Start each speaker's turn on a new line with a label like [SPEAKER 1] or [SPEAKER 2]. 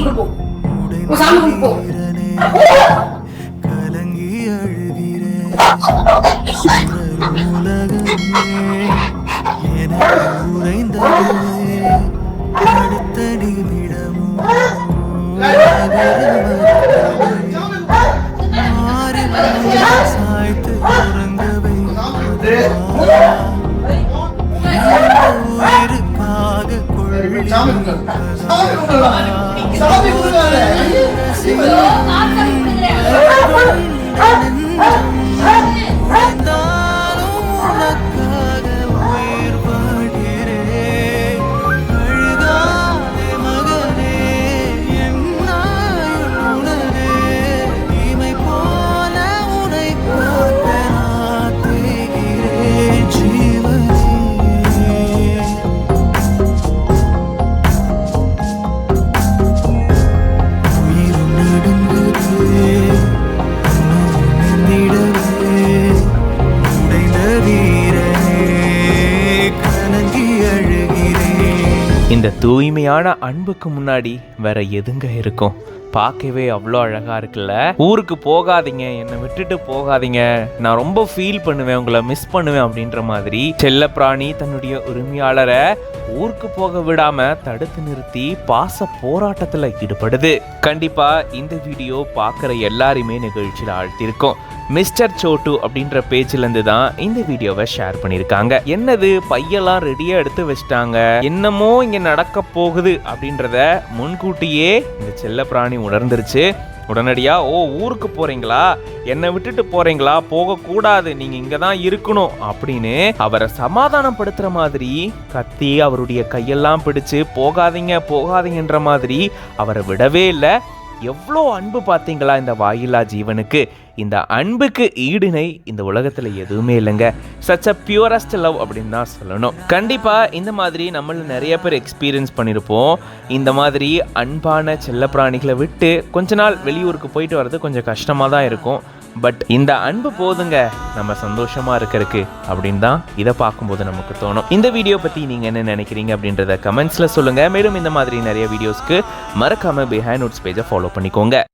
[SPEAKER 1] கும்பிட்டு போ, சாமி கும்பிட்டு போ.
[SPEAKER 2] கலங்கி அழுகிறேன் அடுத்த நிமிடமும் சாய்த்து உறங்கவை உயிருக்காக இந்த தூய்மையான அன்புக்கு முன்னாடி வேற எதுங்க இருக்கும்? பார்க்கவே அவ்வளோ அழகாக இருக்குல்ல. ஊருக்கு போகாதீங்க, என்னை விட்டுட்டு போகாதீங்க, நான் ரொம்ப ஃபீல் பண்ணுவேன், உங்களை மிஸ் பண்ணுவேன் அப்படின்ற மாதிரி செல்ல பிராணி தன்னுடைய உரிமையாளரை ஊருக்கு போக விடாம தடுத்து நிறுத்தி பாச போராட்டத்தில் ஈடுபடுது. கண்டிப்பா இந்த வீடியோ பார்க்குற எல்லாருமே நிகழ்ச்சியில் ஆழ்த்திருக்கும். மிஸ்டர் சோட்டு அப்படின்ற பேஜ்லேருந்து தான் இந்த வீடியோவை ஷேர் பண்ணியிருக்காங்க. என்னது பையெல்லாம் ரெடியாக எடுத்து வச்சிட்டாங்க, என்னமோ இங்கே நடக்க போகுது அப்படின்றத முன்கூட்டியே இந்த செல்ல பிராணி உணர்ந்துருச்சு. உடனடியா ஊருக்கு போறீங்களா, என்னை விட்டுட்டு போறீங்களா, போகக்கூடாது, நீங்க இங்க தான் இருக்கணும் அப்படின்னு அவரை சமாதானப்படுத்துற மாதிரி கத்தி அவருடைய கையெல்லாம் பிடிச்சு போகாதீங்க போகாதீங்கன்ற மாதிரி அவரை விடவே இல்லை. எவ்வளோ அன்பு பார்த்தீங்களா இந்த வாயில்லா ஜீவனுக்கு. இந்த அன்புக்கு ஈடுணை இந்த உலகத்துல எதுவுமே இல்லைங்க. சச் அ பியூரஸ்ட் லவ் அப்படின்னு தான் சொல்லணும். கண்டிப்பா இந்த மாதிரி நம்மள நிறைய பேர் எக்ஸ்பீரியன்ஸ் பண்ணியிருப்போம். இந்த மாதிரி அன்பான செல்ல பிராணிகளை விட்டு கொஞ்ச நாள் வெளியூருக்கு போயிட்டு வர்றது கொஞ்சம் கஷ்டமா தான் இருக்கும். பட் இந்த அன்பு போதுங்க நம்ம சந்தோஷமா இருக்கிறதுக்கு அப்படின்னு தான் இதை பார்க்கும்போது நமக்கு தோணும். இந்த வீடியோ பத்தி நீங்க என்ன நினைக்கிறீங்க அப்படின்றத கமெண்ட்ஸ்ல சொல்லுங்க. மேலும் இந்த மாதிரி நிறைய வீடியோஸ்க்கு மறக்காம பிஹைண்ட் நோட்ஸ் பேஜை ஃபாலோ பண்ணிக்கோங்க.